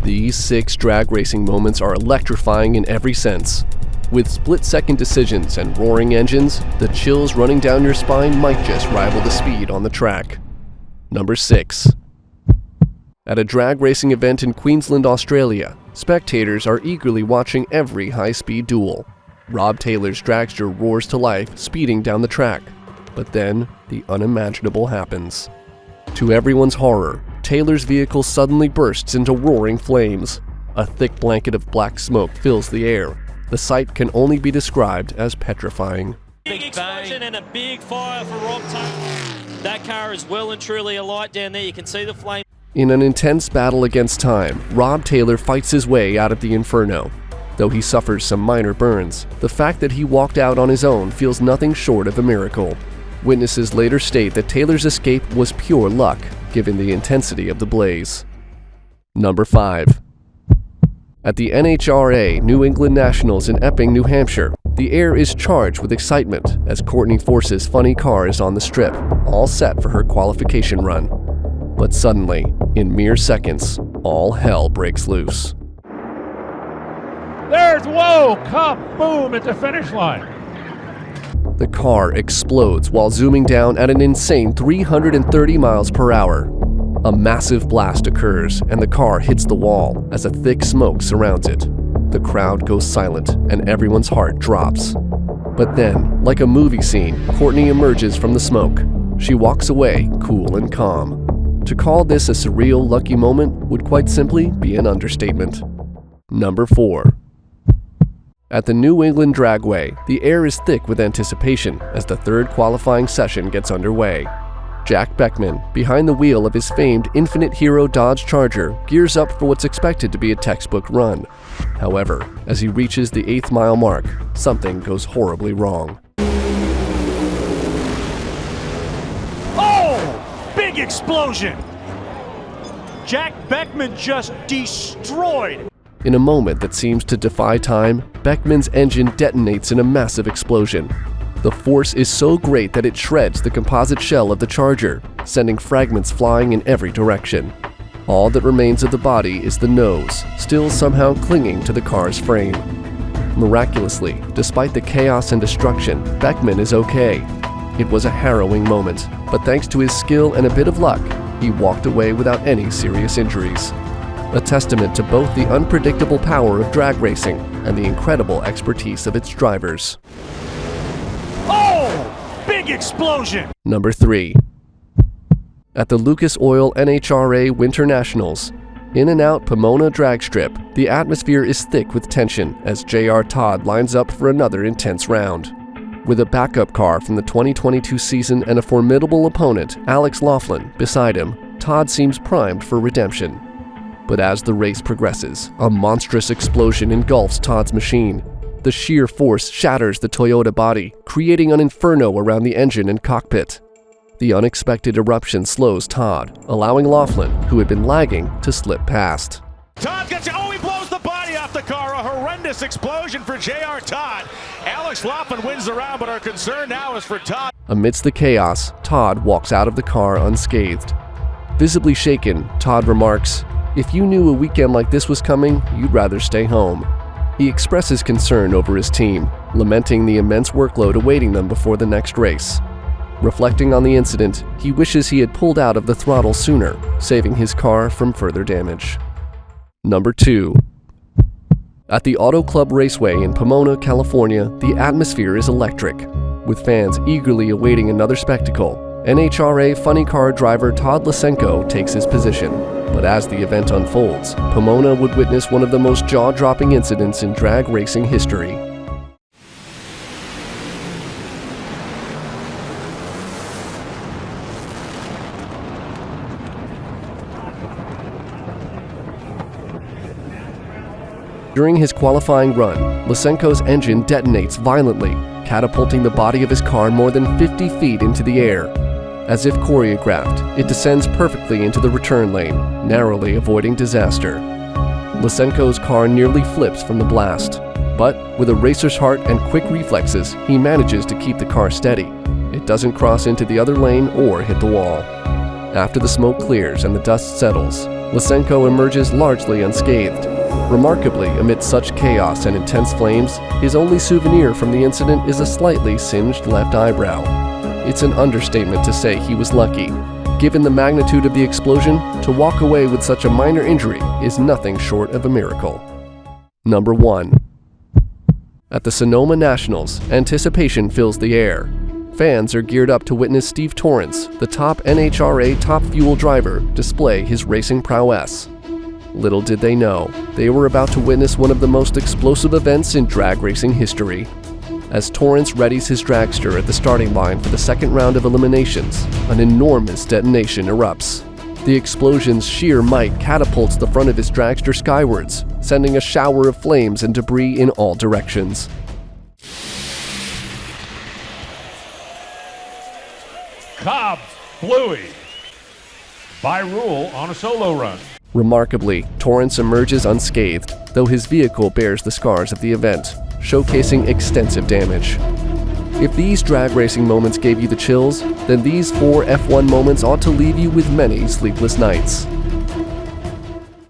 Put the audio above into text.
These 6 drag racing moments are electrifying in every sense. With split-second decisions and roaring engines, the chills running down your spine might just rival the speed on the track. Number 6. At a drag racing event in Queensland, Australia, spectators are eagerly watching every high-speed duel. Rob Taylor's dragster roars to life, speeding down the track. But then, the unimaginable happens. To everyone's horror, Taylor's vehicle suddenly bursts into roaring flames. A thick blanket of black smoke fills the air. The sight can only be described as petrifying. Big explosion and a big fire for Rob Taylor. That car is well and truly alight down there. You can see the flame. In an intense battle against time, Rob Taylor fights his way out of the inferno. Though he suffers some minor burns, the fact that he walked out on his own feels nothing short of a miracle. Witnesses later state that Taylor's escape was pure luck, given the intensity of the blaze. Number 5. At the NHRA New England Nationals in Epping, New Hampshire, the air is charged with excitement as Courtney Force's funny car is on the strip, all set for her qualification run. But suddenly, in mere seconds, all hell breaks loose. There's, whoa, kaboom at the finish line. The car explodes while zooming down at an insane 330 miles per hour. A massive blast occurs and the car hits the wall as a thick smoke surrounds it. The crowd goes silent and everyone's heart drops. But then, like a movie scene, Courtney emerges from the smoke. She walks away, cool and calm. To call this a surreal, lucky moment would quite simply be an understatement. Number 4. At the New England Dragway, the air is thick with anticipation as the 3rd qualifying session gets underway. Jack Beckman, behind the wheel of his famed Infinite Hero Dodge Charger, gears up for what's expected to be a textbook run. However, as he reaches the 8th mile mark, something goes horribly wrong. Oh! Big explosion! Jack Beckman just destroyed. In a moment that seems to defy time, Beckman's engine detonates in a massive explosion. The force is so great that it shreds the composite shell of the Charger, sending fragments flying in every direction. All that remains of the body is the nose, still somehow clinging to the car's frame. Miraculously, despite the chaos and destruction, Beckman is okay. It was a harrowing moment, but thanks to his skill and a bit of luck, he walked away without any serious injuries. A testament to both the unpredictable power of drag racing and the incredible expertise of its drivers. Oh! Big explosion! Number 3. At the Lucas Oil NHRA Winter Nationals, in and out Pomona drag strip, the atmosphere is thick with tension as J.R. Todd lines up for another intense round. With a backup car from the 2022 season and a formidable opponent, Alex Laughlin, beside him, Todd seems primed for redemption. But as the race progresses, a monstrous explosion engulfs Todd's machine. The sheer force shatters the Toyota body, creating an inferno around the engine and cockpit. The unexpected eruption slows Todd, allowing Laughlin, who had been lagging, to slip past. Todd gets it. Oh, he blows the body off the car. A horrendous explosion for J.R. Todd. Alex Laughlin wins the round, but our concern now is for Todd. Amidst the chaos, Todd walks out of the car unscathed. Visibly shaken, Todd remarks, "If you knew a weekend like this was coming, you'd rather stay home." He expresses concern over his team, lamenting the immense workload awaiting them before the next race. Reflecting on the incident, he wishes he had pulled out of the throttle sooner, saving his car from further damage. Number 2. At the Auto Club Raceway in Pomona, California, the atmosphere is electric. With fans eagerly awaiting another spectacle, NHRA funny car driver Todd Lesenko takes his position. But as the event unfolds, Pomona would witness one of the most jaw-dropping incidents in drag racing history. During his qualifying run, Lucenko's engine detonates violently, catapulting the body of his car more than 50 feet into the air. As if choreographed, it descends perfectly into the return lane, narrowly avoiding disaster. Lucenko's car nearly flips from the blast, but with a racer's heart and quick reflexes, he manages to keep the car steady. It doesn't cross into the other lane or hit the wall. After the smoke clears and the dust settles, Lucenko emerges largely unscathed. Remarkably, amid such chaos and intense flames, his only souvenir from the incident is a slightly singed left eyebrow. It's an understatement to say he was lucky. Given the magnitude of the explosion, to walk away with such a minor injury is nothing short of a miracle. Number 1. At the Sonoma Nationals, anticipation fills the air. Fans are geared up to witness Steve Torrance, the top NHRA top fuel driver, display his racing prowess. Little did they know, they were about to witness one of the most explosive events in drag racing history. As Torrance readies his dragster at the starting line for the second round of eliminations, an enormous detonation erupts. The explosion's sheer might catapults the front of his dragster skywards, sending a shower of flames and debris in all directions. Cobbs, Bluey, by rule on a solo run. Remarkably, Torrance emerges unscathed, though his vehicle bears the scars of the event, showcasing extensive damage. If these drag racing moments gave you the chills, then these 4 F1 moments ought to leave you with many sleepless nights.